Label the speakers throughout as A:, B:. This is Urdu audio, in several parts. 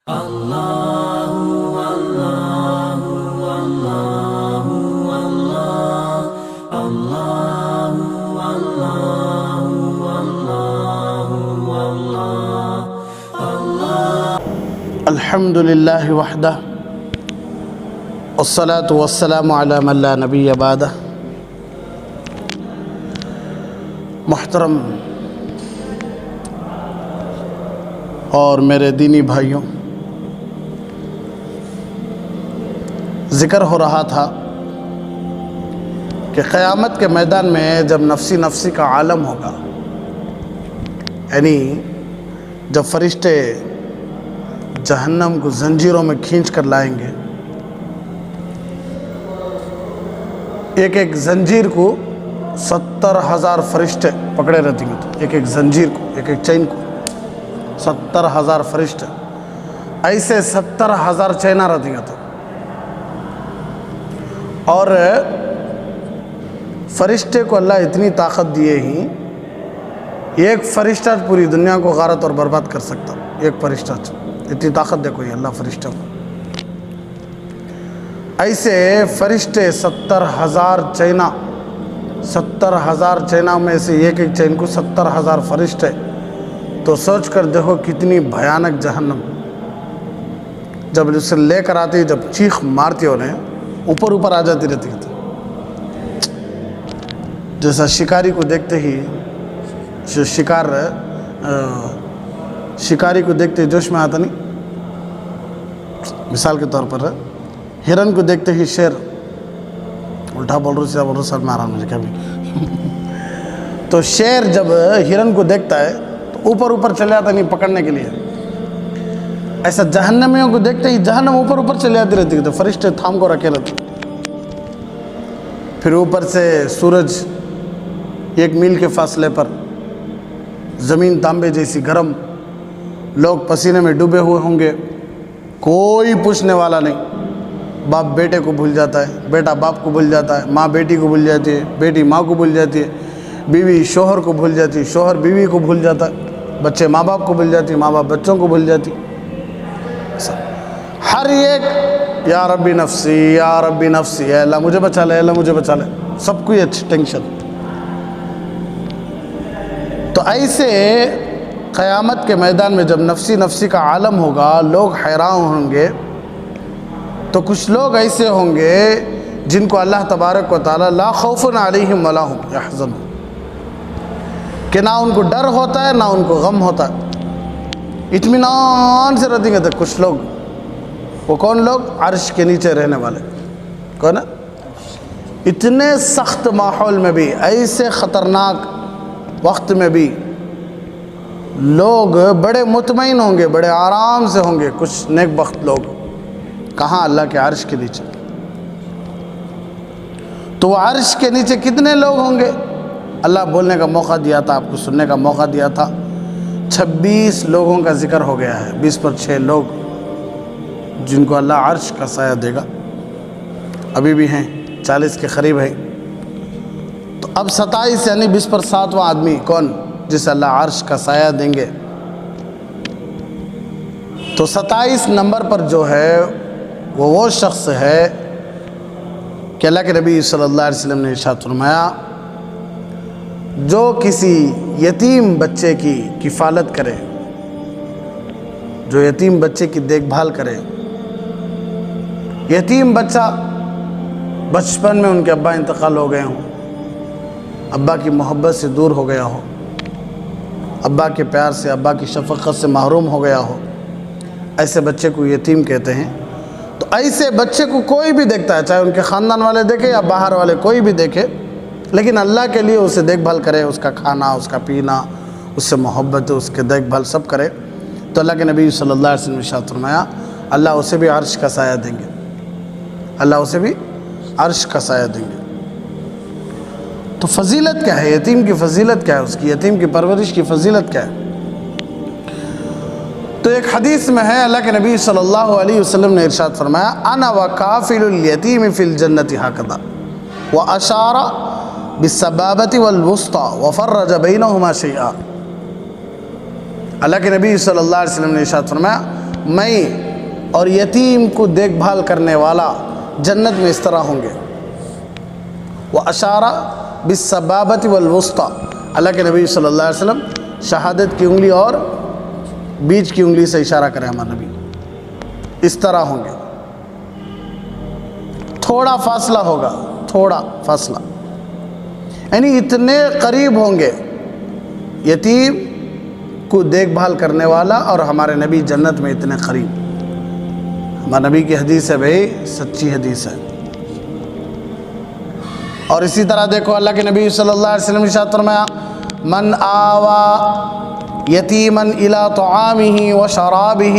A: الحمد للہ وحدہ والصلاة والسلام علی من لا نبی بعدہ۔ محترم اور میرے دینی بھائیوں، ذکر ہو رہا تھا کہ قیامت کے میدان میں جب نفسی نفسی کا عالم ہوگا، یعنی جب فرشتے جہنم کو زنجیروں میں کھینچ کر لائیں گے، ایک ایک زنجیر کو 70,000 فرشتے پکڑے رہتے ہیں، تو ایک ایک زنجیر کو، ایک ایک چین کو 70,000 فرشتے، ایسے 70,000 چینہ رہتی ہیں۔ تو اور فرشتے کو اللہ اتنی طاقت دیے ہی، ایک فرشتہ پوری دنیا کو غارت اور برباد کر سکتا، ایک فرشتہ، اتنی طاقت دیکھو یہ اللہ فرشتوں کو۔ ایسے فرشتے 70,000 چینہ، 70,000 چینہ میں سے ایک ایک چین کو 70,000 فرشتے، تو سوچ کر دیکھو کتنی بھیانک جہنم۔ جب اسے لے کر آتی، جب چیخ مارتی انہیں، اوپر اوپر آ جاتی رہتی ہے، جیسا شکاری کو دیکھتے ہی شکاری کو دیکھتے جوش میں آتا نہیں، مثال کے طور پر ہرن کو دیکھتے ہی شیر، الٹا بول رہا بول رہا سر میں آ رہا مجھے کبھی تو شیر جب ہرن کو دیکھتا ہے تو اوپر اوپر چلے آتا نہیں پکڑنے کے لیے، ایسا جہنمیوں کو دیکھتے ہی جہنم اوپر اوپر چلے آتی رہتی ہے، تو فرشتے تھام کو رکھے رہتے۔ پھر اوپر سے سورج 1 میل کے فاصلے پر، زمین تانبے جیسی گرم، لوگ پسینے میں ڈوبے ہوئے ہوں گے، کوئی پوچھنے والا نہیں۔ باپ بیٹے کو بھول جاتا ہے، بیٹا باپ کو بھول جاتا ہے، ماں بیٹی کو بھول جاتی ہے، بیٹی ماں کو بھول جاتی ہے، بیوی شوہر کو بھول جاتی ہے، شوہر بیوی کو بھول جاتا ہے، بچے ماں باپ کو بھول جاتی ہے، ماں باپ بچوں کو بھول جاتی۔ ہر ایک یا ربی نفسی یا ربی نفسی، اے اللہ مجھے بچا لے، اے اللہ مجھے بچا لے، سب کو یہ ٹینشن۔ تو ایسے قیامت کے میدان میں جب نفسی نفسی کا عالم ہوگا، لوگ حیران ہوں گے، تو کچھ لوگ ایسے ہوں گے جن کو اللہ تبارک و تعالی لا خوف علیہم ولا هم یحزنون، کہ نہ ان کو ڈر ہوتا ہے نہ ان کو غم ہوتا ہے، اطمینان سے رہتے ہیں۔ کچھ لوگ، وہ کون لوگ؟ عرش کے نیچے رہنے والے، کون ہے؟ اتنے سخت ماحول میں بھی، ایسے خطرناک وقت میں بھی لوگ بڑے مطمئن ہوں گے، بڑے آرام سے ہوں گے۔ کچھ نیک بخت لوگ کہاں؟ اللہ کے عرش کے نیچے۔ تو وہ عرش کے نیچے کتنے لوگ ہوں گے؟ اللہ بولنے کا موقع دیا تھا، آپ کو سننے کا موقع دیا تھا، 26 لوگوں کا ذکر ہو گیا ہے، 20 پر 6 لوگ جن کو اللہ عرش کا سایہ دے گا، ابھی بھی ہیں، 40 کے قریب ہیں۔ تو اب 27 یعنی 20 پر 7واں آدمی کون؟ جسے اللہ عرش کا سایہ دیں گے۔ تو 27 نمبر پر جو ہے وہ شخص ہے کہ اللہ کے نبی صلی اللہ علیہ وسلم نے ارشاد فرمایا، جو کسی یتیم بچے کی کفالت کرے، جو یتیم بچے کی دیکھ بھال کرے، یتیم بچہ بچپن میں ان کے ابا انتقال ہو گئے ہوں، ابا کی محبت سے دور ہو گیا ہو، ابا کے پیار سے، ابا کی شفقت سے محروم ہو گیا ہو، ایسے بچے کو یتیم کہتے ہیں۔ تو ایسے بچے کو کوئی بھی دیکھتا ہے، چاہے ان کے خاندان والے دیکھے یا باہر والے کوئی بھی دیکھے، لیکن اللہ کے لیے اسے دیکھ بھال کرے، اس کا کھانا، اس کا پینا، اس سے محبت، اس کے دیکھ بھال سب کرے، تو اللہ کے نبی صلی اللہ علیہ وسلم نے ارشاد فرمایا، اللہ اسے بھی عرش کا سایہ دیں گے، اللہ اسے بھی عرش کا سایہ دیں گے۔ تو فضیلت کیا ہے؟ یتیم کی فضیلت کیا ہے؟ اس کی یتیم کی پرورش کی فضیلت کیا ہے؟ تو ایک حدیث میں ہے، اللہ کے نبی صلی اللہ علیہ وسلم نے ارشاد فرمایا، انا وکافل الیتیم فی الجنۃ ہکذا واشار بالسبابۃ والوسطى وفرج بینہما شیئا۔ اللہ کے نبی صلی اللہ علیہ وسلم نے ارشاد فرمایا، میں اور یتیم کو دیکھ بھال کرنے والا جنت میں اس طرح ہوں گے۔ وَأَشَارَ بِالسَّبَابَةِ وَالْوُسْطَى، اللہ کے نبی صلی اللہ علیہ وسلم شہادت کی انگلی اور بیچ کی انگلی سے اشارہ کرے ہمارے نبی، اس طرح ہوں گے۔ تھوڑا فاصلہ ہوگا، تھوڑا فاصلہ، یعنی اتنے قریب ہوں گے یتیم کو دیکھ بھال کرنے والا اور ہمارے نبی جنت میں اتنے قریب۔ ہمارے نبی کی حدیث ہے بھائی، سچی حدیث ہے۔ اور اسی طرح دیکھو اللہ کے نبی صلی اللہ علیہ وسلم نے ارشاد فرمایا، من آوا یتیما الی طعامہ وشرابہ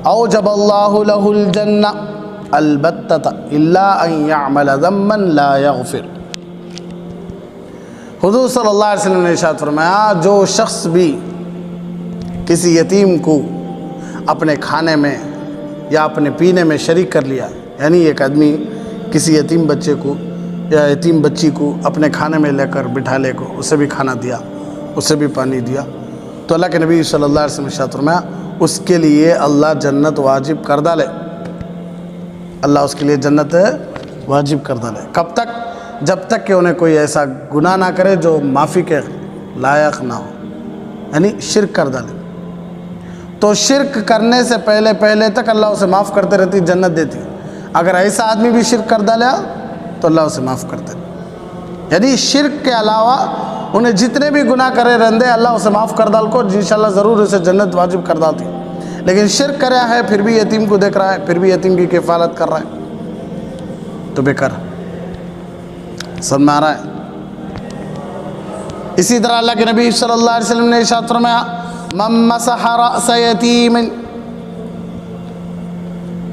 A: اوجب اللہ لہ الجنہ البتۃ الا ان یعمل ذنبا لا یغفر۔ حضور صلی اللہ علیہ وسلم نے ارشاد فرمایا، جو شخص بھی کسی یتیم کو اپنے کھانے میں یا اپنے پینے میں شریک کر لیا، یعنی ایک آدمی کسی یتیم بچے کو یا یتیم بچی کو اپنے کھانے میں لے کر بٹھا لے کو، اسے بھی کھانا دیا، اسے بھی پانی دیا، تو اللہ کے نبی صلی اللہ علیہ وسلم نے ارشاد فرمایا اس کے لیے اللہ جنت واجب کر ڈالے، اللہ اس کے لیے جنت واجب کر ڈالے۔ کب تک؟ جب تک کہ انہیں کوئی ایسا گناہ نہ کرے جو معافی کے لائق نہ ہو، یعنی شرک کر ڈالے۔ تو شرک کرنے سے پہلے تک اللہ اسے معاف کرتے رہتی، جنت دیتی۔ اگر ایسا آدمی بھی شرک کر ڈالا تو اللہ اسے معاف کرتے، یعنی شرک کے علاوہ انہیں جتنے بھی گناہ کرے رہندے اللہ اسے معاف کر ڈال کو، انشاءاللہ ضرور اسے جنت واجب کر ڈالتی۔ لیکن شرک کریا ہے، پھر بھی یتیم کو دیکھ رہا ہے، پھر بھی یتیم کی کفالت کر رہا ہے، تو بیکار سب میں آ رہا ہے۔ اسی طرح اللہ کے نبی صلی اللہ علیہ وسلم نے ارشاد فرمایا، من مسح رأس یتیم،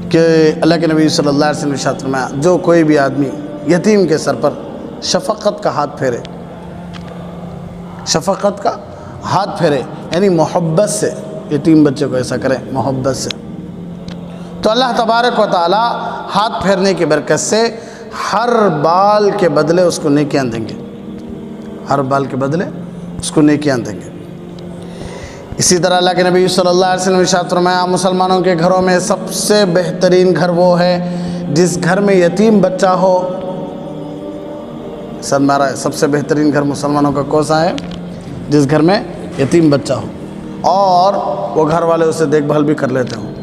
A: کہ اللہ کے نبی صلی اللہ علیہ وسلم نے ارشاد فرمایا جو کوئی بھی آدمی یتیم کے سر پر شفقت کا ہاتھ پھیرے، شفقت کا ہاتھ پھیرے یعنی محبت سے یتیم بچے کو ایسا کرے محبت سے، تو اللہ تبارک و تعالی ہاتھ پھیرنے کی برکت سے ہر بال کے بدلے اس کو نیکیاں دیں گے، ہر بال کے بدلے اس کو نیکیاں دیں گے۔ اسی طرح اللہ کے نبی صلی اللہ علیہ وسلم نے ارشاد فرمایا، مسلمانوں کے گھروں میں سب سے بہترین گھر وہ ہے جس گھر میں یتیم بچہ ہو۔ سب مارا ہے، سب سے بہترین گھر مسلمانوں کا کون سا ہے؟ جس گھر میں یتیم بچہ ہو اور وہ گھر والے اسے دیکھ بھال بھی کر لیتے ہوں۔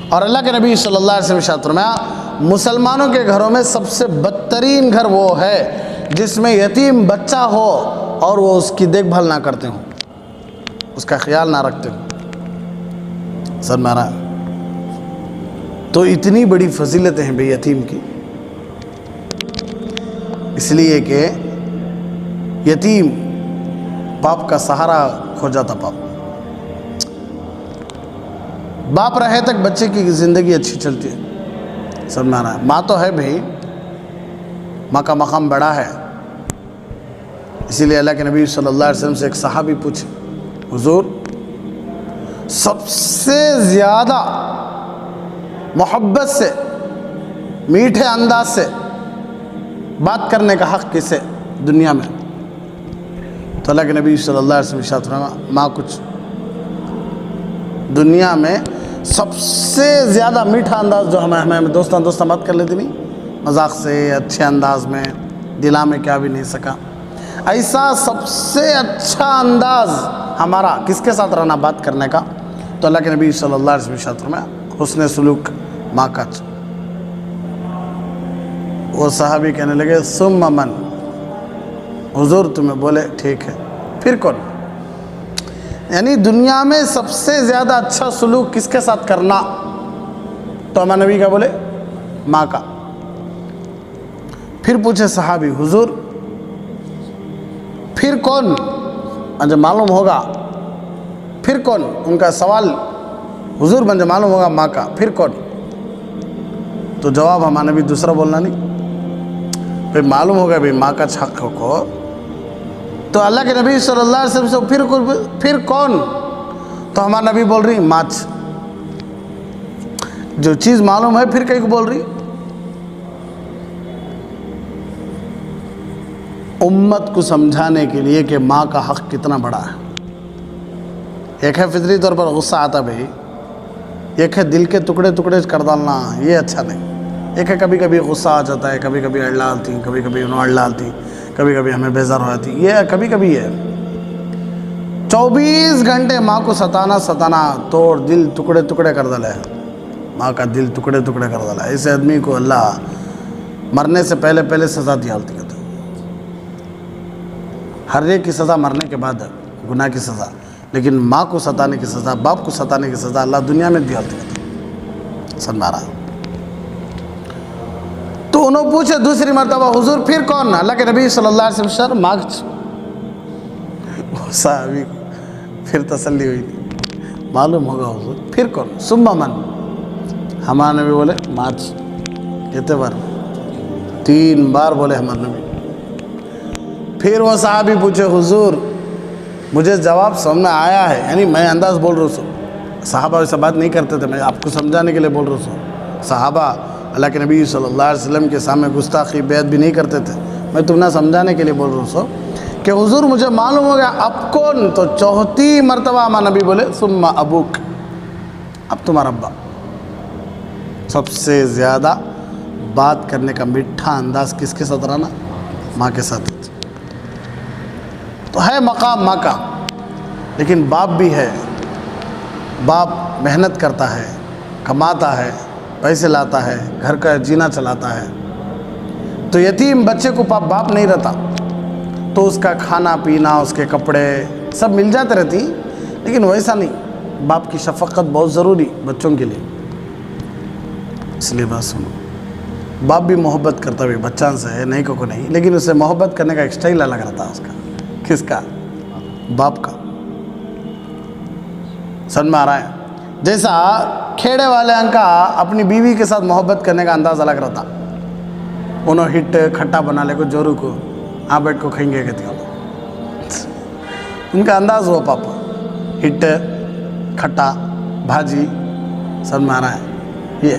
A: اور اللہ کے نبی صلی اللہ علیہ وسلم نے ارشاد فرمایا، مسلمانوں کے گھروں میں سب سے بدترین گھر وہ ہے جس میں یتیم بچہ ہو اور وہ اس کی دیکھ بھال نہ کرتے ہوں، اس کا خیال نہ رکھتے ہوں۔ سر مارا، تو اتنی بڑی فضیلتیں ہیں بے یتیم کی، اس لیے کہ یتیم باپ کا سہارا کھو جاتا، باپ رہے تک بچے کی زندگی اچھی چلتی ہے۔ سب مارا ہے، ماں تو ہے بھائی، ماں کا مقام بڑا ہے، اسی لیے اللہ کے نبی صلی اللہ علیہ وسلم سے ایک صحابی پوچھے، حضور سب سے زیادہ محبت سے میٹھے انداز سے بات کرنے کا حق کسے دنیا میں؟ تو اللہ کے نبی صلی اللہ علیہ وسلم ارشاد فرمایا، ماں کچھ دنیا میں سب سے زیادہ میٹھا انداز جو ہمیں دوستاں بات کر لیتی نہیں، مذاق سے اچھے انداز میں، دلا میں کیا بھی نہیں سکا، ایسا سب سے اچھا انداز ہمارا کس کے ساتھ رہنا بات کرنے کا؟ تو اللہ کے نبی صلی اللہ علیہ وسلم ارشاد فرمایا، حسن سلوک ماں کا۔ وہ صحابی کہنے لگے، ثم من؟ حضور تمہیں بولے ٹھیک ہے، پھر کون؟ یعنی دنیا میں سب سے زیادہ اچھا سلوک کس کے ساتھ کرنا؟ تو ہمارے نبی کا بولے ماں کا۔ پھر پوچھے صحابی، حضور پھر کون؟ مجھے معلوم ہوگا پھر کون؟ ان کا سوال، حضور مجھے معلوم ہوگا ماں کا، پھر کون؟ تو جواب ہمارے نبی دوسرا بولنا نہیں، پھر معلوم ہوگا بھی ماں کا حق کو، تو اللہ کے نبی صلی اللہ علیہ وسلم سے پھر کون؟ تو ہمارا نبی بول رہی ماچ، جو چیز معلوم ہے پھر کہیں کو بول رہی۔ امت کو سمجھانے کے لیے کہ ماں کا حق کتنا بڑا ہے، ایک ہے فطری طور پر غصہ آتا بھائی، ایک ہے دل کے ٹکڑے ٹکڑے کر ڈالنا، یہ اچھا نہیں۔ ایک ہے کبھی کبھی غصہ آ جاتا ہے، کبھی کبھی اڑ ڈالتی، کبھی کبھی انہوں اڑ ڈالتی، کبھی کبھی ہمیں بیزار ہو جاتی، یہ کبھی کبھی ہے۔ 24 گھنٹے ماں کو ستانا توڑ دل ٹکڑے ٹکڑے کر ڈالے، ماں کا دل ٹکڑے ٹکڑے کر ڈالا۔ اس آدمی کو اللہ مرنے سے پہلے سزا دیا ہوتی ہے۔ ہر ایک کی سزا مرنے کے بعد ہے، گناہ کی سزا، لیکن ماں کو ستانے کی سزا، باپ کو ستانے کی سزا اللہ دنیا میں دیا ہوتی ہے۔ سمجھا رہا؟ تو انہوں پوچھے دوسری مرتبہ حضور پھر کون؟ اللہ کے نبی صلی اللہ علیہ وسلم شرم صحابی کو پھر تسلی ہوئی تھی، معلوم ہوگا حضور پھر کون؟ ثم من؟ ہمارے نبی بولے ماچ، کتنے بار؟ 3 بار بولے ہمارے نبی۔ پھر وہ صحابی پوچھے حضور مجھے جواب سمجھ میں آیا ہے، یعنی میں انداز بول رہا ہوں، صحابہ ویسا بات نہیں کرتے تھے، میں آپ کو سمجھانے کے لیے بول رہا ہوں۔ صحابہ اللہ کے نبی صلی اللہ علیہ وسلم کے سامنے گستاخی بیعت بھی نہیں کرتے تھے، میں تمہیں سمجھانے کے لیے بول رہا ہوں کہ حضور مجھے معلوم ہو گیا اب کون؟ تو 4تھی مرتبہ ہمارا نبی بولے ثم ابوک، اب تمہارا ابا۔ سب سے زیادہ بات کرنے کا میٹھا انداز کس کے ساتھ رہنا؟ ماں کے ساتھ۔ تو ہے مقام ماں کا، لیکن باپ بھی ہے، باپ محنت کرتا ہے، کماتا ہے، پیسے لاتا ہے، گھر کا جینا چلاتا ہے۔ تو یتیم بچے کو باپ نہیں رہتا، تو اس کا کھانا پینا، اس کے کپڑے سب مل جاتے رہتی، لیکن ویسا نہیں، باپ کی شفقت بہت ضروری بچوں کے لیے۔ اس لیے بات سنو، باپ بھی محبت کرتا بھی بچوں سے ہے، نہیں کو نہیں، لیکن اسے محبت کرنے کا ایک سٹائل الگ رہتا ہے اس کا۔ کس کا؟ باپ کا۔ سمجھ میں آ رہا ہے؟ جیسا کھیڑے والے کا اپنی بیوی کے ساتھ محبت کرنے کا انداز الگ رہتا، انہوں ہٹ کھٹا بنا لے کو جورو کو ہاں بیٹھ کو کھائیں گے کہتی ہیں، ان کا انداز ہوا پاپا، ہٹ کھٹا بھاجی۔ سمجھ میں آ رہا ہے؟ یہ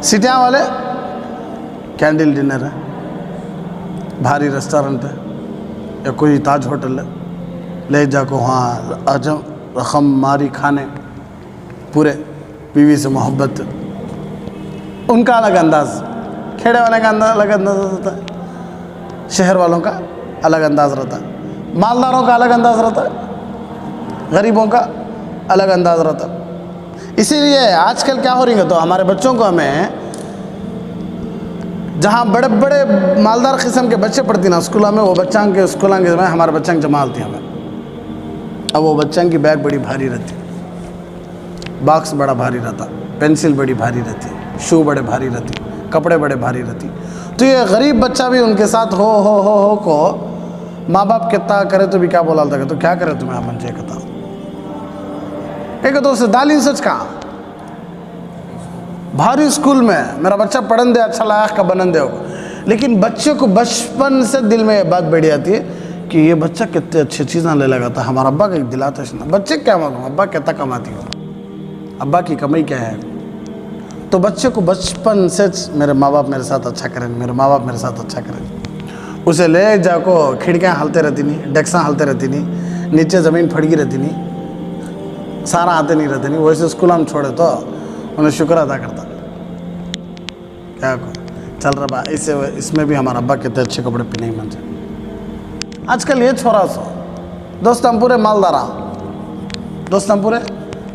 A: سٹیاں والے کینڈل ڈنر ہے، بھاری ریسٹورنٹ ہے یا کوئی تاج ہوٹل ہے، لے جا کو ہاں عجم رقم ماری کھانے، پورے بیوی سے محبت، ان کا الگ انداز، کھیڑے والے کا الگ انداز رہتا ہے، شہر والوں کا الگ انداز رہتا ہے، مالداروں کا الگ انداز رہتا ہے، غریبوں کا الگ انداز رہتا ہے۔ اسی لیے آج کل کیا ہو رہی ہے، تو ہمارے بچوں کو ہمیں جہاں بڑے بڑے مالدار قسم کے بچے پڑھتی نا اسکولوں میں، وہ بچوں کے اسکولوں کے میں ہمارے بچوں کی جمع ہوتی ہمیں، اب وہ بچوں کی بیگ بڑی بھاری رہتی، باکس بڑا بھاری رہتا، پینسل بڑی بھاری رہتی، شو بڑے بھاری رہتی، کپڑے بڑے بھاری رہتی۔ تو یہ غریب بچہ بھی ان کے ساتھ ہو کو ماں باپ کتنا کرے تو بھی کیا بولا تھا کہ تو کیا کرے تمہیں من چاہے کہتا کہ تو اسے دالی سچ کہاں بھاری اسکول میں میرا بچہ پڑھن دے اچھا لائق کا بنن دے ہوگا، لیکن بچے کو بچپن سے دل میں یہ بات بیٹھ جاتی ہے کہ یہ بچہ کتنے اچھی چیزیں لے لگا تھا، ہمارا ابا کا ایک دلاتا ہے، بچے کیا معلوم ابا کتنا کماتی ہو، ابا کی کمائی کیا ہے۔ تو بچے کو بچپن سے میرے ماں باپ میرے ساتھ اچھا کریں، میرے ماں باپ میرے ساتھ اچھا کریں، اسے لے جا کو کھڑکیاں ہلتے رہتی نہیں، ڈیکساں ہلتے رہتی نہیں، نیچے زمین پھڑکی رہتی نہیں، سارا آتے نہیں رہتے نہیں، ویسے اسکول ہم چھوڑے تو انہیں شکر ادا کرتا کیا چل رہا با اس میں بھی ہمارا ابا کتنے اچھے کپڑے پہنے ہی من جائے۔ آج کل یہ چھوڑا سو دوست ہم پورے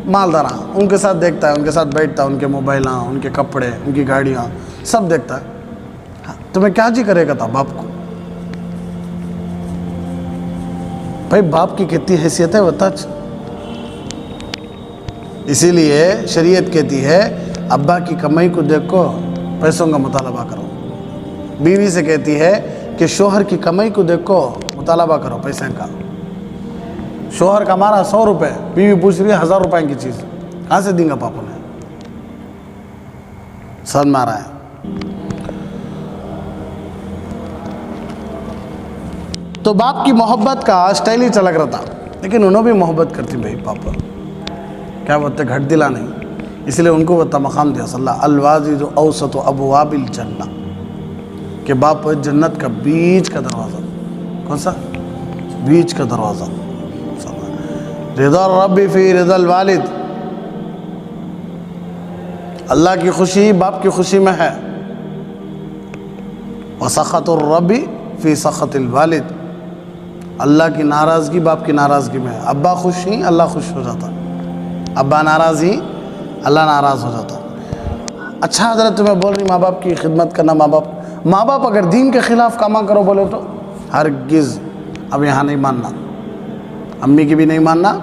A: مالدارا ان کے ساتھ دیکھتا ہے، ان کے ساتھ بیٹھتا ہے، ان کے موبائل، ان کے کپڑے، ان کی گاڑیاں سب دیکھتا ہے۔ تمہیں کیا جی کرے گا تھا باپ کو؟ بھائی باپ کی کتنی حیثیت ہے بتا۔ اسی لیے شریعت کہتی ہے ابا کی کمائی کو دیکھو، پیسوں کا مطالبہ کرو۔ بیوی سے کہتی ہے کہ شوہر کی کمائی کو دیکھو، مطالبہ کرو پیسے کا۔ شوہر کا ہمارا 100 روپے، بیوی پوچھ رہی ہے 1000 روپے کی چیز، کہاں سے دیں گا پاپا نے؟ سمجھ میں آ رہا ہے؟ تو باپ کی محبت کا سٹائل ہی الگ رہتا، لیکن انہوں بھی محبت کرتی بھائی پاپا، کیا بولتے گھٹ دلا نہیں، اس لیے ان کو بتا مقام دیا صلی اللہ الوالد اوسط ابواب الجنہ، کہ باپ جنت کا بیچ کا دروازہ، کون سا بیچ کا دروازہ، رضا الرب فی رضا الوالد، اللہ کی خوشی باپ کی خوشی میں ہے، وسخط الرب فی سخط الوالد، اللہ کی ناراضگی باپ کی ناراضگی میں ہے۔ ابا خوش ہی اللہ خوش ہو جاتا، ابا ناراض ہی اللہ ناراض ہو جاتا۔ اچھا حضرت تمہیں بول رہی ماں باپ کی خدمت کرنا، ماں باپ اگر دین کے خلاف کام کرو بولے تو ہرگز اب یہاں نہیں ماننا، امی کی بھی نہیں ماننا،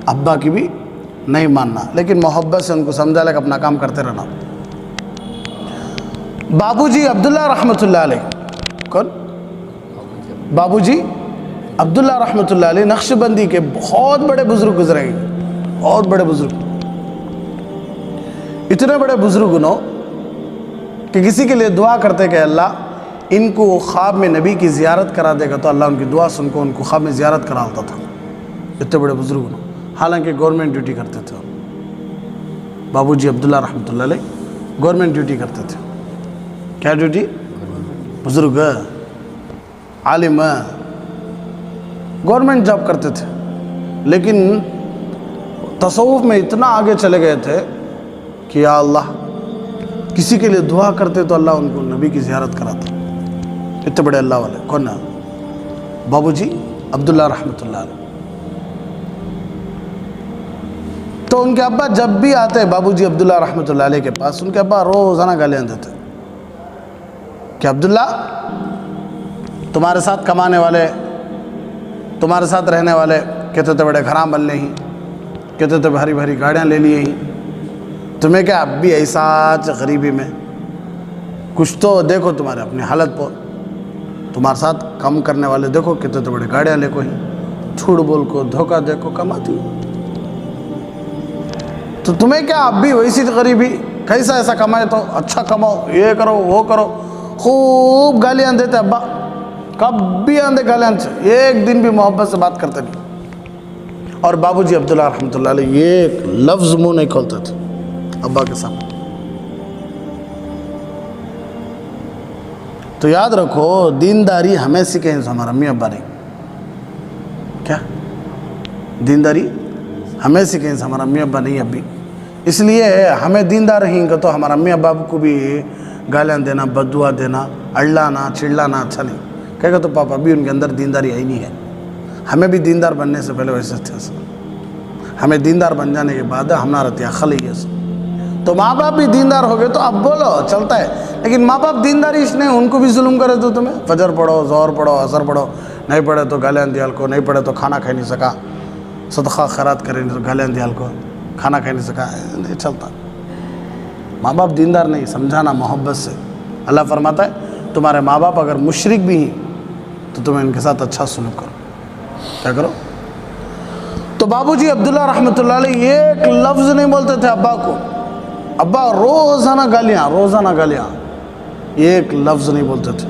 A: ابا کی بھی نہیں ماننا، لیکن محبت سے ان کو سمجھا لے کہ اپنا کام کرتے رہنا۔ بابو جی عبداللہ رحمۃ اللہ علیہ، کون؟ بابو جی عبداللہ رحمۃ اللہ علیہ نقشبندی کے بہت بڑے بزرگ گزرے ہیں، بہت بڑے بزرگ، اتنے بڑے بزرگ انہوں کہ کسی کے لیے دعا کرتے کہ اللہ ان کو خواب میں نبی کی زیارت کرا دے گا تو اللہ ان کی دعا سن کو ان کو خواب میں زیارت کراتا تھا۔ اتنے بڑے بزرگ انہوں، حالانکہ گورنمنٹ ڈیوٹی کرتے تھے۔ بابو جی عبداللہ رحمۃ اللہ علیہ گورنمنٹ ڈیوٹی کرتے تھے۔ کیا ڈیوٹی؟ بزرگ عالم گورنمنٹ جاب کرتے تھے، لیکن تصوف میں اتنا آگے چلے گئے تھے کہ یا اللہ کسی کے لیے دعا کرتے تو اللہ ان کو نبی کی زیارت کراتا۔ اتنے بڑے اللہ والے کون ہے؟ بابو جی عبداللہ رحمۃ اللہ علیہ۔ تو ان کے ابا جب بھی آتے بابو جی عبداللہ رحمۃ اللہ علیہ کے پاس، ان کے ابا روزانہ گالیاں دیتے کہ عبداللہ تمہارے ساتھ کمانے والے، تمہارے ساتھ رہنے والے، کہتے تھے بڑے گھراں بن لے ہی، کہتے تھے بھاری بھاری گاڑیاں لے لیے ہی، تمہیں کیا اب بھی ایسا غریبی میں کچھ تو دیکھو تمہارے اپنی حالت پر، تمہارے ساتھ کم کرنے والے دیکھو کہتے تھے بڑے گاڑیاں لے کو ہی، جھوٹ بول کو دھوکہ دے کو کماتی ہو، تو تمہیں کیا اب بھی ویسی غریبی، کیسا ایسا کمائے تو اچھا کماؤ، یہ کرو وہ کرو، خوب گالیاں دیتے ابا، کب بھی آندے گالیاں سے، ایک دن بھی محبت سے بات کرتے نہیں۔ اور بابو جی عبداللہ رحمۃ اللہ علیہ ایک لفظ منہ نہیں کھولتے تھے ابا کے سامنے۔ تو یاد رکھو دینداری ہمیں سکھیں ہمارا امی ابا نہیں، کیا دینداری ہمیں سکھیں ہمارا امی ابا نہیں ابھی، اس لیے ہمیں دیندار رہیں گے تو ہمارا امی ابا کو بھی گالیاں دینا، بددعا دینا، اڑلانا چڑلانا اچھا نہیں کہے گا، تو پاپا ابھی ان کے اندر دینداری ہے ہی نہیں ہے۔ ہمیں بھی دیندار بننے سے پہلے ویسے تھے، ہمیں دیندار بن جانے کے بعد ہمارا عقل ہی ہے۔ تو ماں باپ بھی دیندار ہو گئے تو اب بولو چلتا ہے، لیکن ماں باپ دینداری اس نے ان کو بھی ظلم کرے تو تمہیں فجر پڑھو، ظہر پڑھو، عصر پڑھو، نہیں پڑھے تو گالیاں دیال کو، نہیں پڑھے تو کھانا کھا نہیں سکا، صدقہ خیرات کرے نہیں تو گالیاں دیال کو، کھانا کھا نہیں سکا، نہیں چلتا۔ ماں باپ دیندار نہیں، سمجھانا محبت سے۔ اللہ فرماتا ہے تمہارے ماں باپ اگر مشرک بھی ہیں تو تمہیں ان کے ساتھ اچھا سلوک کرو، کیا کرو۔ تو بابو جی عبداللہ رحمۃ اللہ علیہ ایک لفظ نہیں بولتے تھے ابا کو، ابا روزانہ گالیاں، ایک لفظ نہیں بولتے تھے۔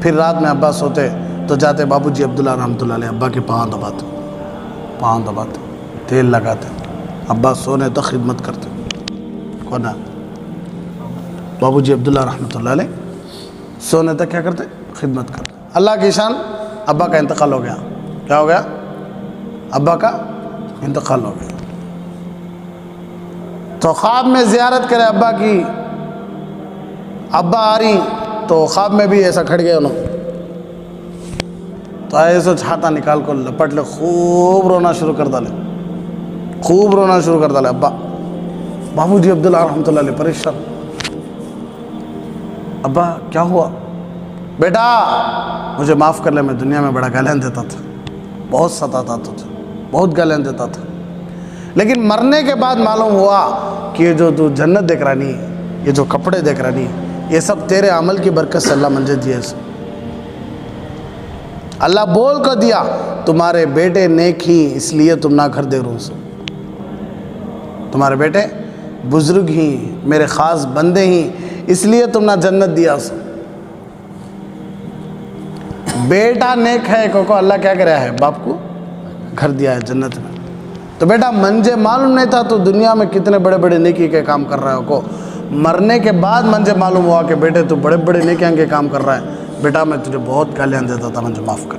A: پھر رات میں ابا سوتے تو جاتے بابو جی عبداللہ رحمۃ اللہ علیہ ابا کے پاؤں دباتے، تیل لگاتے، ابا سونے تو خدمت کرتے۔ کون ہے؟ بابو جی عبداللہ رحمۃ اللہ علیہ سونے تک کیا کرتے؟ خدمت کرتے۔ اللہ کی شان، ابا کا انتقال ہو گیا، کیا ہو گیا؟ ابا کا انتقال ہو گیا۔ تو خواب میں زیارت کرے ابا کی، ابا آ رہی تو خواب میں بھی ایسا کھڑ گئے انہوں، تو ایسا چھاتا نکال کو لپٹ لے، خوب رونا شروع کر ڈالے ابا۔ بابو جی عبداللہ رحمۃ اللہ علیہ پریشان، ابا کیا ہوا؟ بیٹا مجھے معاف کر لے، میں دنیا میں بڑا گالیاں دیتا تھا، بہت ستاتا تھا، بہت گالیاں دیتا تھا، لیکن مرنے کے بعد معلوم ہوا کہ یہ جو تو جنت دیکھ رہی ہے، یہ جو کپڑے دیکھ رہی ہے، یہ سب تیرے عمل کی برکت سے اللہ منجے دیے۔ اللہ بول کر دیا تمہارے بیٹے نیک ہی اس لیے تم نہ گھر دے رہو، تمہارے بیٹے بزرگ ہی میرے خاص بندے ہی اس لیے تم نہ جنت دیا۔ بیٹا نیک ہے کو اللہ کیا کرا ہے؟ باپ کو گھر دیا ہے جنت میں۔ تو بیٹا منجے معلوم نہیں تھا تو دنیا میں کتنے بڑے بڑے نیکی کے کام کر رہا ہے، کو مرنے کے بعد منجے معلوم ہوا کہ بیٹے تو بڑے بڑے نیکیاں کے کام کر رہا ہے، بیٹا میں تجھے بہت گالیاں دیتا تھا، مجھے معاف کر۔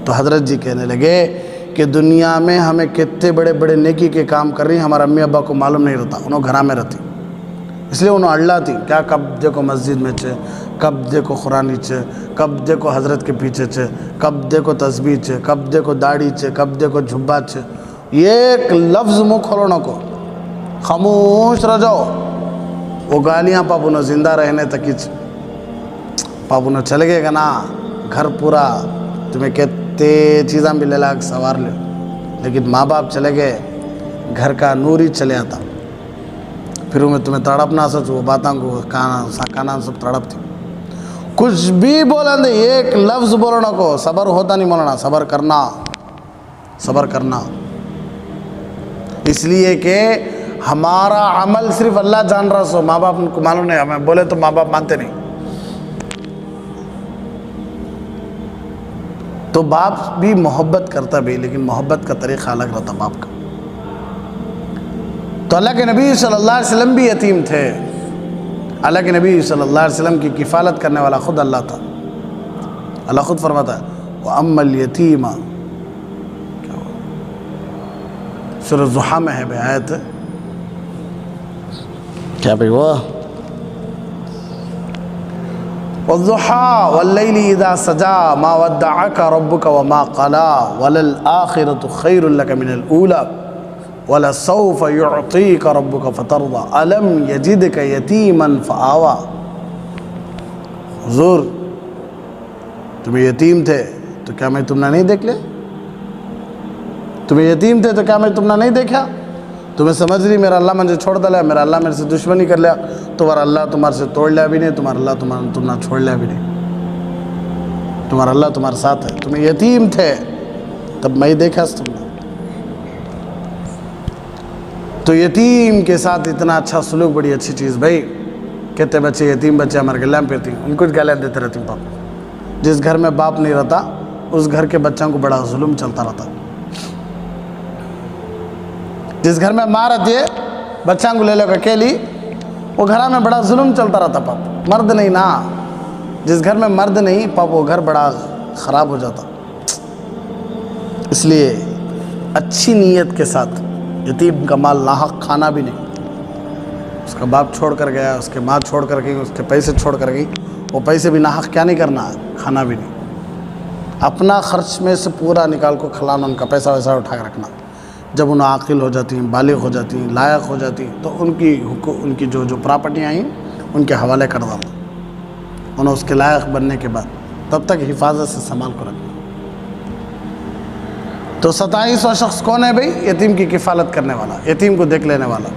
A: تو حضرت جی کہنے لگے کہ دنیا میں ہمیں کتنے بڑے بڑے نیکی کے کام کر رہی ہیں، ہمارے امی ابا کو معلوم نہیں رہتا، انہوں گھر میں رہتی، اس لیے انہوں اللہ تھی کیا کب دیکھو مسجد میں چھے، کب دیکھو قرآنی چھے، کب دیکھو حضرت کے پیچھے چھے، کب دیکھو تسبیح چھے، کب دیکھو داڑھی چھے، کب دیکھو جھبا چھے، یہ ایک لفظ منہ کھولو نہ کو، خاموش رہ جاؤ، وہ گالیاں پاپو زندہ رہنے تک ہی پاپو چلے گئے گا نا، گھر پورا تمہیں کہتے چیزاں بھی لے لا سوار لے، لیکن ماں باپ چلے گئے گھر کا نور ہی چلے آتا، پھر میں تمہیں تڑپنا سچ وہ باتاں کو کانا سب تڑپ تھی، کچھ بھی بولن دے ایک لفظ بولنا کو، صبر ہوتا نہیں بولنا، صبر کرنا، صبر کرنا، اس لیے کہ ہمارا عمل صرف اللہ جان رہا سو، ماں باپ کو معلوم نہیں، ہمیں بولے تو ماں باپ مانتے نہیں، تو باپ بھی محبت کرتا بھی، لیکن محبت کا طریقہ الگ رہتا باپ کا۔ تو اللہ کے نبی صلی اللہ علیہ وسلم بھی یتیم تھے، اللہ کے نبی صلی اللہ علیہ وسلم کی کفالت کرنے والا خود اللہ تھا، اللہ خود فرماتا ہے وَأَمَّا الْيَتِيمَ، سورہ الضحیٰ میں ہے بے آیت، کیا بھئی وہ وَالضُّحَىٰ وَاللَّيْلِ إِذَا سَجَىٰ مَا وَدَّعَكَ رَبُّكَ وَمَا قَلَىٰ وَلَلْآخِرَةُ خَيْرٌ لَكَ مِنَ الْأُولَىٰ وَلَسَوْفَ يُعْطِيكَ رَبُّكَ فَتَرْضَىٰ أَلَمْ يَجِدْكَ يَتِيمًا فَآوَىٰ۔ حضور تمہیں یتیم تھے تو کیا میں تم نے نہیں دیکھ لے؟ تمہیں یتیم تھے تو کیا میں تم نے نہیں دیکھا؟ تمہیں سمجھ رہی میرا اللہ مجھے چھوڑ دلیا، میرا اللہ میرے سے دشمنی کر لیا، تمہارا اللہ تمہارے سے توڑ لیا بھی نہیں، تمہارا اللہ تم نہ چھوڑ لیا بھی نہیں، تمہارا اللہ تمہارے ساتھ ہے، تمہیں یتیم تھے تب میں دیکھا تم نے، تو یتیم کے ساتھ اتنا اچھا سلوک بڑی اچھی چیز بھائی، کہتے بچے یتیم بچے ہمارے گلیاں پھرتی ان کو گالیاں دیتے رہتی باپ، جس گھر میں باپ نہیں رہتا اس گھر کے بچوں کو بڑا ظلم چلتا رہتا، جس گھر میں ماں رہتی ہے بچوں کو لے لے کے اکیلی، وہ گھر میں بڑا ظلم چلتا رہتا پاپ، مرد نہیں نا، جس گھر میں مرد نہیں پاپ وہ گھر بڑا خراب ہو جاتا، اس لیے اچھی نیت کے ساتھ یتیم کا مال ناحق کھانا بھی نہیں، اس کا باپ چھوڑ کر گیا، اس کے ماں چھوڑ کر گئی، اس کے پیسے چھوڑ کر گئی، وہ پیسے بھی ناحق کیا نہیں کرنا، کھانا بھی نہیں، اپنا خرچ میں سے پورا نکال کو کھلانا، ان کا پیسہ ویسا اٹھا کے رکھنا، جب انہیں عاقل ہو جاتی ہیں، بالغ ہو جاتی ہیں، لائق ہو جاتی ہیں، تو ان کی جو پراپرٹیاں ہیں ان کے حوالے کر ڈالنا، انہیں اس کے لائق بننے کے بعد تب تک حفاظت سے سنبھال کو رکھنا۔ تو 27واں شخص کون ہے بھائی؟ یتیم کی کفالت کرنے والا، یتیم کو دیکھ لینے والا۔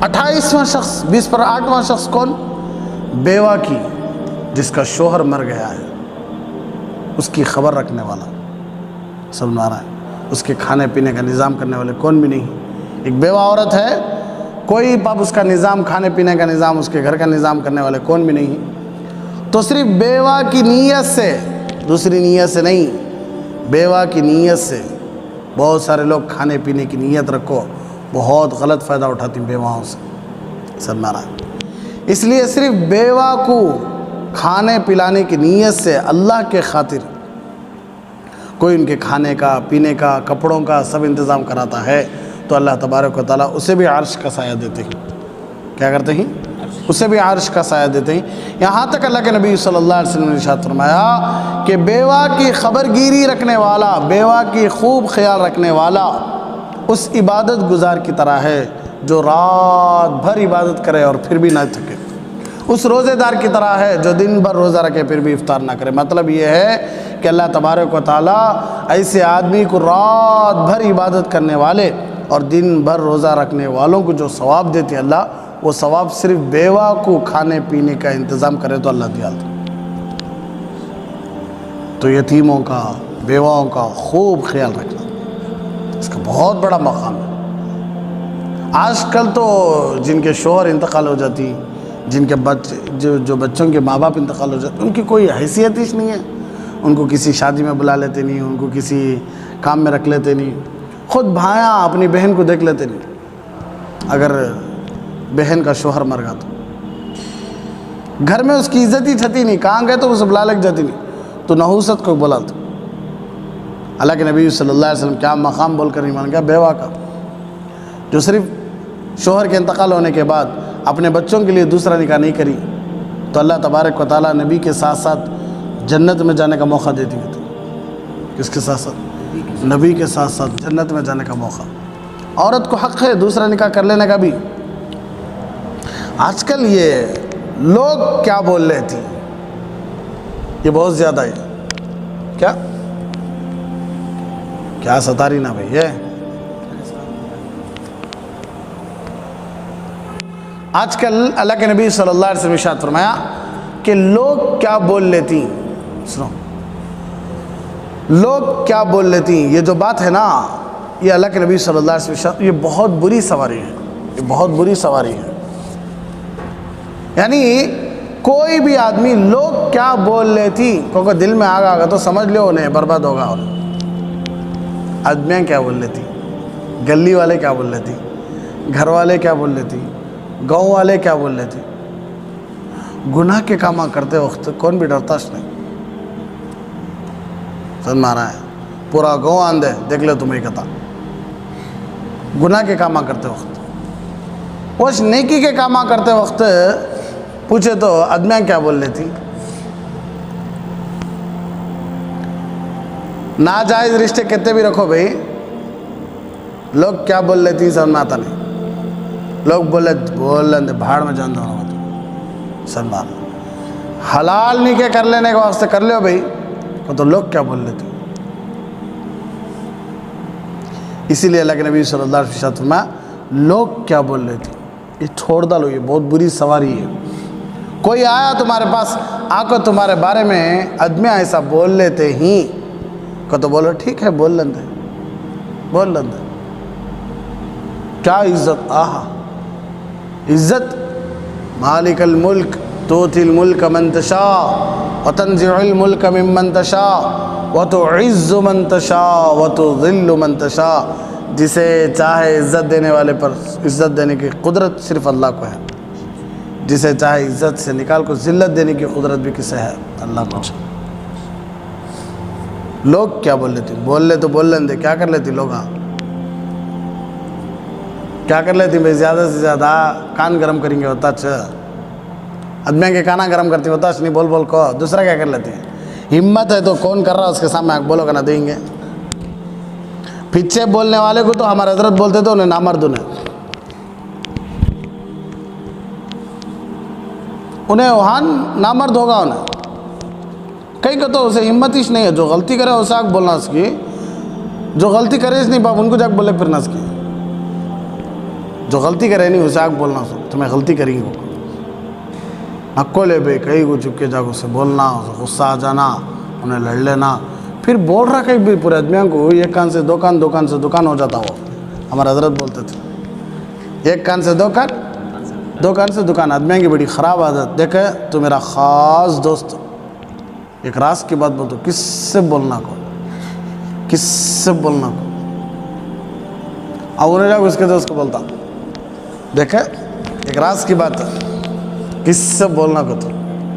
A: 28واں شخص 20 پر 8واں شخص کون؟ بیوہ کی جس کا شوہر مر گیا ہے، اس کی خبر رکھنے والا، سمجھ آ رہا ہے، اس کے کھانے پینے کا نظام کرنے والے کون بھی نہیں، ایک بیوہ عورت ہے، کوئی باپ اس کا نظام، کھانے پینے کا نظام، اس کے گھر کا نظام کرنے والے کون بھی نہیں، تو صرف بیوہ کی نیت سے، دوسری نیت سے نہیں، بیوہ کی نیت سے، بہت سارے لوگ کھانے پینے کی نیت رکھو، بہت غلط فائدہ اٹھاتی ہیں بیواؤں سے، سمجھ آ رہا ہے، اس لیے صرف بیوہ کو کھانے پلانے کی نیت سے اللہ کے خاطر کوئی ان کے کھانے کا، پینے کا، کپڑوں کا سب انتظام کراتا ہے، تو اللہ تبارک و تعالیٰ اسے بھی عرش کا سایہ دیتے ہیں، کیا کرتے ہیں؟ اسے بھی عرش کا سایہ دیتے ہیں، یہاں تک اللہ کے نبی صلی اللہ علیہ وسلم نے ارشاد فرمایا کہ بیوہ کی خبر گیری رکھنے والا، بیوہ کی خوب خیال رکھنے والا اس عبادت گزار کی طرح ہے جو رات بھر عبادت کرے اور پھر بھی نہ تھکے، اس روزے دار کی طرح ہے جو دن بھر روزہ رکھے پھر بھی افطار نہ کرے۔ مطلب یہ ہے کہ اللہ تبارک و تعالیٰ ایسے آدمی کو رات بھر عبادت کرنے والے اور دن بھر روزہ رکھنے والوں کو جو ثواب دیتے اللہ، وہ ثواب صرف بیوہ کو کھانے پینے کا انتظام کرے تو اللہ دیا تھا۔ تو یتیموں کا، بیواؤں کا خوب خیال رکھنا، اس کا بہت بڑا مقام ہے۔ آج کل تو جن کے شوہر انتقال ہو جاتی، جن کے جو بچوں کے ماں باپ انتقال ہو جاتے، ان کی کوئی حیثیت ہی نہیں ہے، ان کو کسی شادی میں بلا لیتے نہیں، ان کو کسی کام میں رکھ لیتے نہیں، خود بھائیاں اپنی بہن کو دیکھ لیتے نہیں، اگر بہن کا شوہر مر گیا تو گھر میں اس کی عزت ہی چھتی نہیں، کہاں گئے تو اسے بلا لگ جاتی نہیں، تو نحوست کو بلاتے، اللہ کے نبی صلی اللہ علیہ وسلم کیا مقام بول کر ایمان گیا بیوہ کا، جو صرف شوہر کے انتقال ہونے کے بعد اپنے بچوں کے لیے دوسرا نکاح نہیں کری، تو اللہ تبارک و تعالیٰ نبی کے ساتھ ساتھ جنت میں جانے کا موقع دے دیا تھا۔ کس کے ساتھ ساتھ؟ نبی کے ساتھ ساتھ جنت میں جانے کا موقع۔ عورت کو حق ہے دوسرا نکاح کر لینے کا بھی۔ آج کل یہ لوگ کیا بول رہے تھے، یہ بہت زیادہ ہے۔ کیا ستاری نا بھائی ہے۔ آج کل اللہ کے نبی صلی اللہ علیہ وسلم ارشاد فرمایا کہ لوگ کیا بول لیتی، سنو، لوگ کیا بول لیتی، یہ جو بات ہے نا، یہ اللہ کے نبی صلی اللہ علیہ وسلم، یہ بہت بری سواری ہے، یہ بہت بری سواری ہے۔ یعنی کوئی بھی آدمی لوگ کیا بول لیتی کیونکہ دل میں آگا آگا تو سمجھ لو انہیں برباد ہوگا۔ اور آدمیاں کیا بول لیتی، گلی والے کیا بول لیتی، گھر والے کیا بول لیتی، گاؤں والے کیا بول لیتی۔ گناہ کے کام کرتے وقت کون بھی ڈرتا نہیں، سن مارا ہے پورا گاؤں آندے دیکھ لو تمہیں کہتا گناہ کے کام کرتے وقت۔ وہ نیکی کے کام کرتے وقت پوچھے تو آدمیاں کیا بول لیتی۔ ناجائز رشتے کتنے بھی رکھو بھائی، لوگ کیا بول لیتی سمجھ میں آتا نہیں۔ لوگ بول لیتے بھاڑ میں جان دو سلمان، حلال نکاح کر لینے کے واسطے کر لو بھائی، تو لوگ کیا بول لیتے۔ اسی لیے اللہ کے نبی صلی اللہ علیہ وسلم میں لوگ کیا بول لیتے، یہ چھوڑ ڈالو، یہ بہت بری سواری ہے۔ کوئی آیا تمہارے پاس آ کر تمہارے بارے میں آدمی ایسا بول لیتے ہی کو تو بولو ٹھیک ہے بول لیندے، بول لیندے۔ کیا عزت، آہا عزت، مالک الملک توتی الملک من تشاء وتنزع الملک ممن تشاء وتعز من تشاء وتذل من تشاء۔ جسے چاہے عزت دینے والے پر عزت دینے کی قدرت صرف اللہ کو ہے، جسے چاہے عزت سے نکال کو ذلت دینے کی قدرت بھی کسے ہے؟ اللہ کو۔ لوگ کیا بول لیتے، بول لے تو بول لیندے، کیا کر لیتی لوگ، کیا کر لیتی بھائی، زیادہ سے زیادہ کان گرم کریں گے ہوتا اچھا، آدمیاں کے کانا گرم کرتی ہوتا اچھا نہیں بول بول کو، دوسرا کیا کر لیتے ہیں، ہمت ہے تو کون کر رہا اس کے سامنے آگ بولو کہ نہ دیں گے۔ پیچھے بولنے والے کو تو ہمارے حضرت بولتے تھے انہیں نامرد، انہیں وہاں نامرد ہوگا، انہیں کئی کہ تو اسے ہمت ہی نہیں ہے، جو غلطی کرے اسے آگ بولنا اس کی، جو غلطی کرے اس نہیں باپ ان کو جاگ بولے پھرنا اس کی، جو غلطی کرے نہیں اسے آگ بولنا تمہیں غلطی کریں گے، نکو لے بھائی کئی کو چپ کے جاگ اسے بولنا، اسے غصہ آ جانا، انہیں لڑ لینا، پھر بول رہا کہیں بھی پورے آدمیوں کو ایک کان سے دو کان، دو کان سے دکان ہو جاتا ہو، ہمارے حضرت بولتے تھے ایک کان سے دو کان، دو کان سے دکان۔ آدمیوں کی بڑی خراب عادت، دیکھے تو میرا خاص دوست ایک راز کی بات بولتا، کس سے بولنا کو، کس سے بولنا کو، اور انہیں جاگ اس کے دوست کو بولتا، دیکھے ایک راز کی بات ہے، کس سے بولنا کو، تو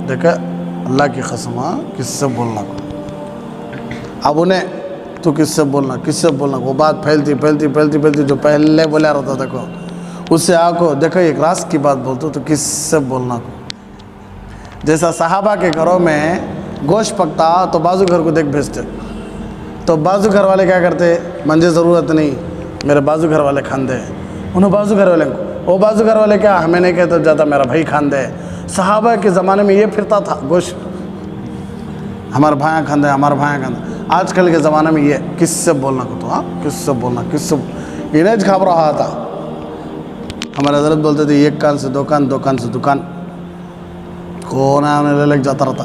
A: دیکھے اللہ کی قسم کس سے بولنا کو، اب انہیں تو کس سے بولنا، کس سے بولنا، وہ بات پھیلتی پھیلتی پھیلتی پھیلتی، جو پہلے بولیا رہتا تھا کو اس سے آکو دیکھو ایک راز کی بات بولتا تو کس سے بولنا کو۔ جیسا صحابہ کے گھروں میں گوشت پکتا تو بازو گھر کو دیکھ بھیجتے، تو بازو گھر والے کیا کرتے، منجھے ضرورت نہیں میرے بازو گھر والے کھان دے، انہوں بازو گھر والے کو، وہ بازو گھر والے کیا ہمیں نہیں کہتے جاتا میرا بھائی کھان دے۔ صحابہ کے زمانے میں یہ پھرتا تھا گوشت، ہمارے بھائیاں کھان دے، ہمارے بھائیاں کھان دے۔ آج کل کے زمانے میں یہ کس سے بولنا کو، تو کس سے بولنا، کس سے انہیں کھاپ رہا تھا۔ ہمارے حضرت بولتے تھے ایک کان سے دو کان، دو کان سے دکان، کون ہے انہیں لے جاتا رہتا۔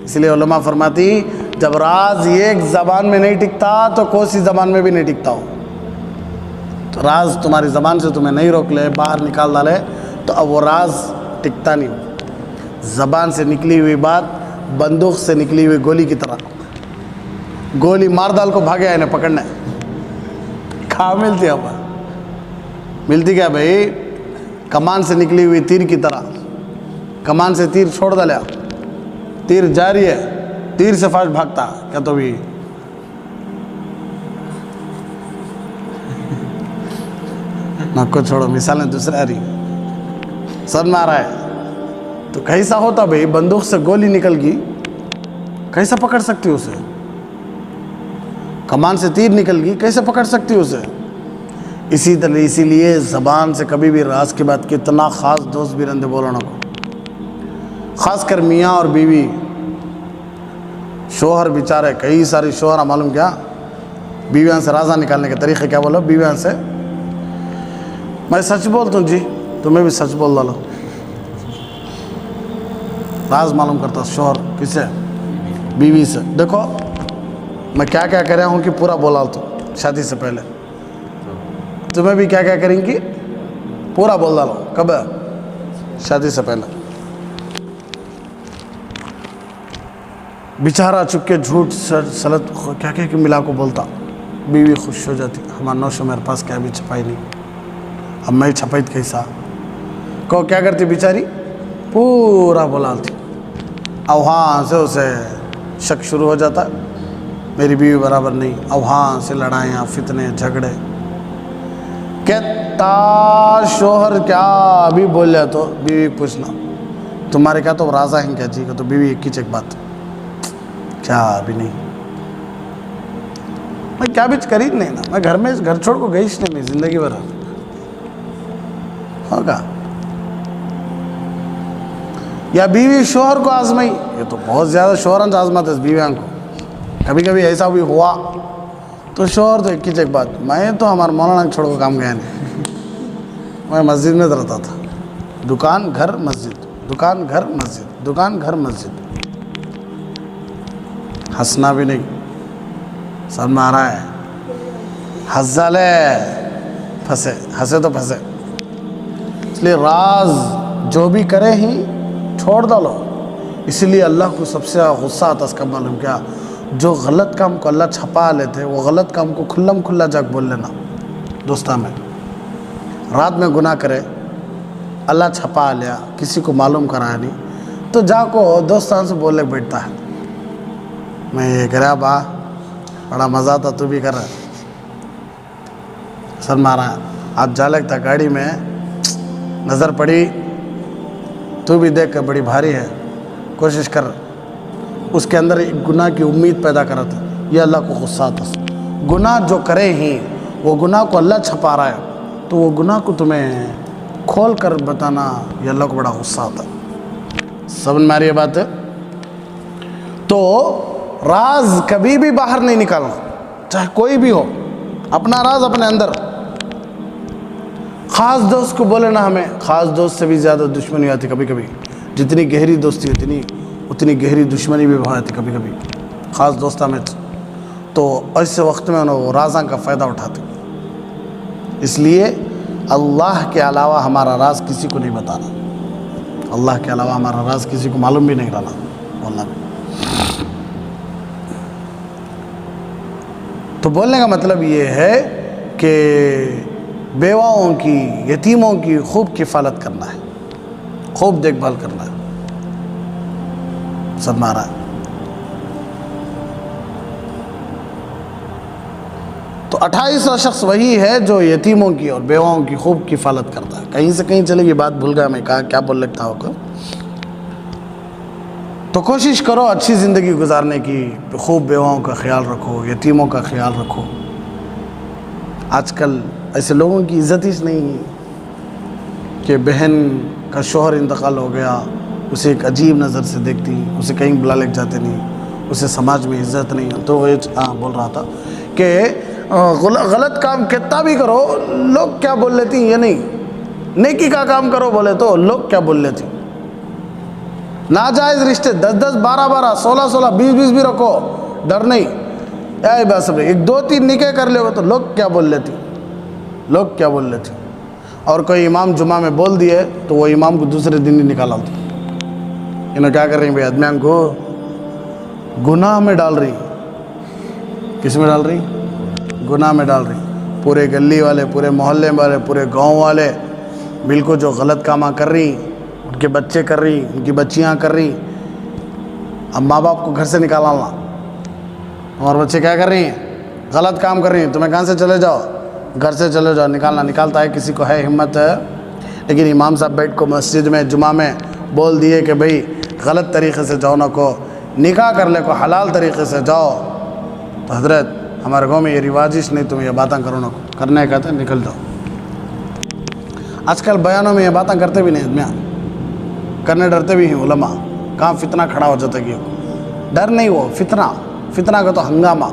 A: اس لیے علماء فرماتی جب راز ایک زبان میں نہیں ٹکتا تو کوئی زبان میں بھی نہیں ٹکتا ہو، تو راز تمہاری زبان سے تمہیں نہیں روک لے، باہر نکال ڈالے تو اب وہ راز ٹکتا نہیں ہو۔ زبان سے نکلی ہوئی بات بندوق سے نکلی ہوئی گولی کی طرح، گولی مار ڈال کو بھاگے انہیں پکڑنا ہے، کہاں ملتی ہے اب، ملتی کیا بھائی، کمان سے نکلی ہوئی تیر کی طرح، کمان سے تیر چھوڑ ڈالیا، تیر جاری ہے، تیر سے فاش بھاگتا کیا، تو بھی نہ کو چھوڑو، مثالیں دوسرے آ رہی، سب میں آ رہا ہے۔ تو کیسا ہوتا بھائی، بندوق سے گولی نکل گئی، کیسا پکڑ سکتی اسے؟ کمان سے تیر نکل گئی، کیسے پکڑ سکتی اسے؟ اسی لیے زبان سے کبھی بھی راز کی بات، کتنا خاص دوست بھی رندے بولنا کو، خاص کر میاں اور بیوی، شوہر بیچارے، کئی ساری شوہر معلوم کیا بیویاں سے رازہ نکالنے کے طریقے کیا بولو، بیویاں سے میں سچ بولتا ہوں جی، تمہیں بھی سچ بول ڈالو، راز معلوم کرتا شوہر کس سے؟ بیوی سے۔ دیکھو میں کیا کیا کر رہا ہوں کہ پورا بولا تو شادی سے پہلے، تمہیں بھی کیا کیا کریں گی پورا بول ڈالو، کب؟ شادی سے پہلے۔ بیچارہ چپ کے جھوٹ سلط کیا کیا کہ ملا کو بولتا، بیوی خوش ہو جاتی، ہمارا نوشو میرے پاس کیا بھی چھپائی نہیں، اب میں چھپائی کیسا کو کیا کرتی بیچاری، پورا بولالتی، اب وہاں سے اسے شک شروع ہو جاتا، میری بیوی برابر نہیں، اب وہاں سے لڑائیاں، فتنے، جھگڑے۔ کہتا شوہر کیا بھی بول جائے تو بیوی پوچھنا تمہارے کیا تو رازہ ہیں کیا جی؟ کہ تو بیوی ایک ہی چیک بات، کیا بھی نہیں، میں کیا بھی کری نہیں نا، میں گھر میں گھر چھوڑ کو گئیش نہیں، میں زندگی بھر ہوگا۔ یا بیوی شوہر کو آزمائی، یہ تو بہت زیادہ شوہران آزماتے اس بیویاں کو، کبھی کبھی ایسا بھی ہوا تو شوہر تو ایک ہی چیک بات، میں تو ہمارا مولانا چھوڑ کو کام گیا نہیں، میں مسجد میں رہتا تھا، دکان گھر مسجد، دکان گھر مسجد، دکان گھر مسجد، ہنسنا بھی نہیں، سب میں آ رہا ہے، ہنس ڈالے پھنسے، ہنسے تو پھنسے۔ اس لیے راز جو بھی کرے ہی چھوڑ ڈالو، اسی لیے اللہ کو سب سے غصہ آتا اس کا معلوم کیا، جو غلط کام کو اللہ چھپا لیتے، وہ غلط کام کو کھلم کھلا جا بول لینا۔ دوستہ میں رات میں گناہ کرے، اللہ چھپا لیا، کسی کو معلوم کرایا نہیں، تو جا کو دوستان سے بولنے بیٹھتا ہے، میں یہ کرا با بڑا مزہ آتا، تو بھی کر رہا سر مارا، آپ جا لگتا گاڑی میں نظر پڑی، تو بھی دیکھ کر بڑی بھاری ہے، کوشش کر، اس کے اندر ایک گناہ کی امید پیدا کرتا، یہ اللہ کو غصہ آتا۔ گناہ جو کرے ہی وہ گناہ کو اللہ چھپا رہا ہے، تو وہ گناہ کو تمہیں کھول کر بتانا، یہ اللہ کو بڑا غصہ آتا۔ سمجھ میں آ رہی ہے بات ہے؟ تو راز کبھی بھی باہر نہیں نکالنا، چاہے کوئی بھی ہو، اپنا راز اپنے اندر۔ خاص دوست کو بولے نا، ہمیں خاص دوست سے بھی زیادہ دشمنی آتی کبھی کبھی، جتنی گہری دوستی اتنی گہری دشمنی بھی بڑھ جاتی کبھی کبھی خاص دوستہ میں، تو ایسے وقت میں انہوں وہ رازاں کا فائدہ اٹھاتے۔ اس لیے اللہ کے علاوہ ہمارا راز کسی کو نہیں بتانا، اللہ کے علاوہ ہمارا راز کسی کو معلوم بھی نہیں رہنا، بولنا بھی۔ تو بولنے کا مطلب یہ ہے کہ بیواؤں کی، یتیموں کی خوب کفالت کرنا ہے، خوب دیکھ بھال کرنا ہے، سب مارا ہے۔ تو 28واں شخص وہی ہے جو یتیموں کی اور بیواؤں کی خوب کفالت کرتا ہے۔ کہیں سے کہیں چلے گی بات، بھول گیا میں کیا بول لگتا ہو کو۔ تو کوشش کرو اچھی زندگی گزارنے کی، خوب بیواؤں کا خیال رکھو، یتیموں کا خیال رکھو۔ آج کل ایسے لوگوں کی عزت ہی نہیں ہے کہ بہن کا شوہر انتقال ہو گیا، اسے ایک عجیب نظر سے دیکھتی، اسے کہیں بلا لے جاتے نہیں، اسے سماج میں عزت نہیں۔ تو وہ بول رہا تھا کہ غلط کام کتنا بھی کرو لوگ کیا بول لیتی، یہ نہیں، نیکی کا کام کرو بولے تو لوگ کیا بول لیتی۔ ناجائز رشتے 10 12 16 20 بھی رکھو، ڈر نہیں، بس ایک 2 3 نکاح کر لے تو لوگ کیا بول لیتی، لوگ کیا بول لیتی۔ اور کوئی امام جمعہ میں بول دیے تو وہ امام کو دوسرے دن ہی نکالا ہوتا۔ انہوں کیا کر رہی ہیں بھائی، آدمیاں کو گناہ میں ڈال رہی، کس میں ڈال رہی؟ گناہ میں ڈال رہی۔ پورے گلی والے، پورے محلے والے، پورے گاؤں والے مل کو جو غلط کام کر رہی، ان کے بچے کر رہی، ان کی بچیاں کر رہی، اب ماں باپ کو گھر سے نکالنا، اور بچے کیا کر رہی ہیں؟ غلط کام کر رہی ہیں، تمہیں کہاں سے چلے جاؤ، گھر سے چلے جاؤ، نکالتا ہے، کسی کو ہے ہمت ہے، لیکن امام صاحب بیٹھ کو مسجد میں جمعہ میں بول دیے کہ بھئی غلط طریقے سے جاؤ نہ کو، نکاح کر لے کو حلال طریقے سے جاؤ، تو حضرت ہمارے گاؤں میں یہ رواجش نہیں، تم یہ باتیں کرو نہ کرنے کہتے ہیں نکل جاؤ۔ آج کل بیانوں میں یہ باتیں کرتے بھی نہیں میاں، کرنے ڈرتے بھی ہیں علماء، کہاں فتنہ کھڑا ہو جاتا کہ ڈر نہیں، وہ فتنہ کا تو ہنگامہ،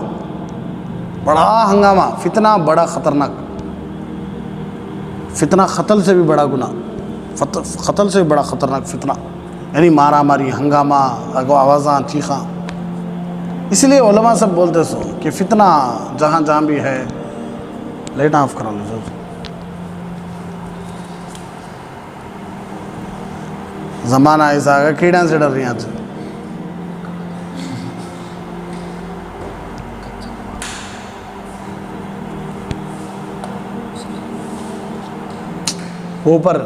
A: بڑا ہنگامہ، فتنہ بڑا خطرناک، فتنہ قتل سے بھی بڑا گناہ، قتل سے بھی بڑا خطرناک فتنہ، یعنی مارا ماری، ہنگامہ، آوازاں، چیخاں۔ اس لیے علماء سب بولتے سو کہ فتنہ جہاں جہاں بھی ہے، لائٹ آف کرا لو۔ زمانہ ایسا آگا کیڑیاں سے ڈر رہی ہیں آج۔ اوپر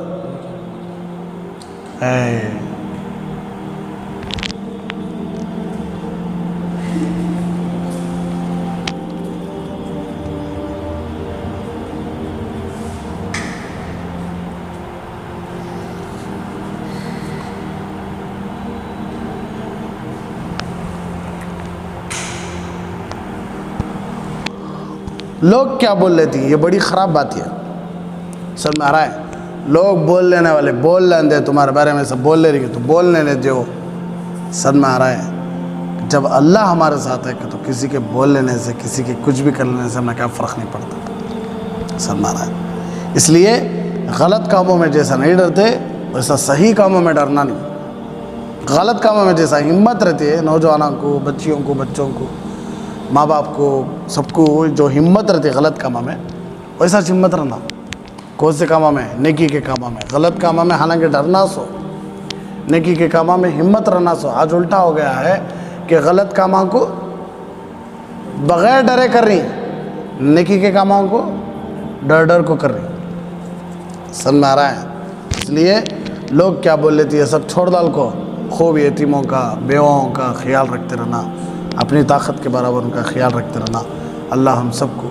A: لوگ کیا بول لیتی ہیں، یہ بڑی خراب بات ہے، سب میں آ رہا ہے۔ لوگ بول لینے والے بول لیں دے، تمہارے بارے میں سب بول لے رہی ہے تو بولنے لے جو، سب میں آ رہا ہے جب اللہ ہمارے ساتھ ہے کہ تو کسی کے بول لینے سے، کسی کے کچھ بھی کر لینے سے ہمیں کیا فرق نہیں پڑتا، سب میں آ رہا ہے۔ اس لیے غلط کاموں میں جیسا نہیں ڈرتے ویسا صحیح کاموں میں ڈرنا نہیں۔ غلط کاموں میں جیسا ہمت رہتی ہے نوجوانوں کو، بچیوں کو، بچوں کو، ماں باپ کو، سب کو جو ہمت رہتی ہے غلط کاموں میں، ویسا ہمت رہنا۔ کون سے کاموں میں؟ نیکی کے کاموں میں۔ غلط کاموں میں حالانکہ ڈرنا سو، نیکی کے کاموں میں ہمت رہنا سو۔ آج الٹا ہو گیا ہے کہ غلط کاموں کو بغیر ڈرے کر رہی، نیکی کے کاموں کو ڈر کو کر رہی، سمجھ میں آ رہا ہے۔ اس لیے لوگ کیا بول لیتی ہے سب چھوڑ ڈال کو، خوب یتیموں کا، بیواؤں کا خیال رکھتے رہنا، اپنی طاقت کے برابر ان کا خیال رکھتے رہنا۔ اللہ ہم سب کو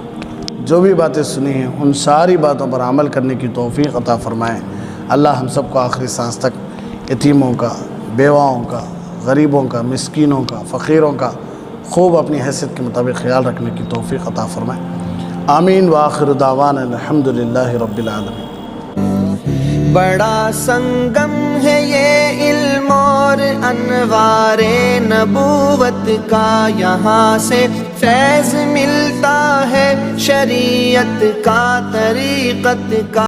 A: جو بھی باتیں سنی ہیں ان ساری باتوں پر عمل کرنے کی توفیق عطا فرمائے۔ اللہ ہم سب کو آخری سانس تک یتیموں کا، بیواؤں کا، غریبوں کا، مسکینوں کا، فقیروں کا خوب اپنی حیثیت کے مطابق خیال رکھنے کی توفیق عطا فرمائے۔ آمین وآخر دعوانا الحمدللہ رب العالمین۔
B: بڑا سنگم ہے یہ علم اور انوار نبوت کا، یہاں سے فیض ملتا ہے شریعت کا، طریقت کا۔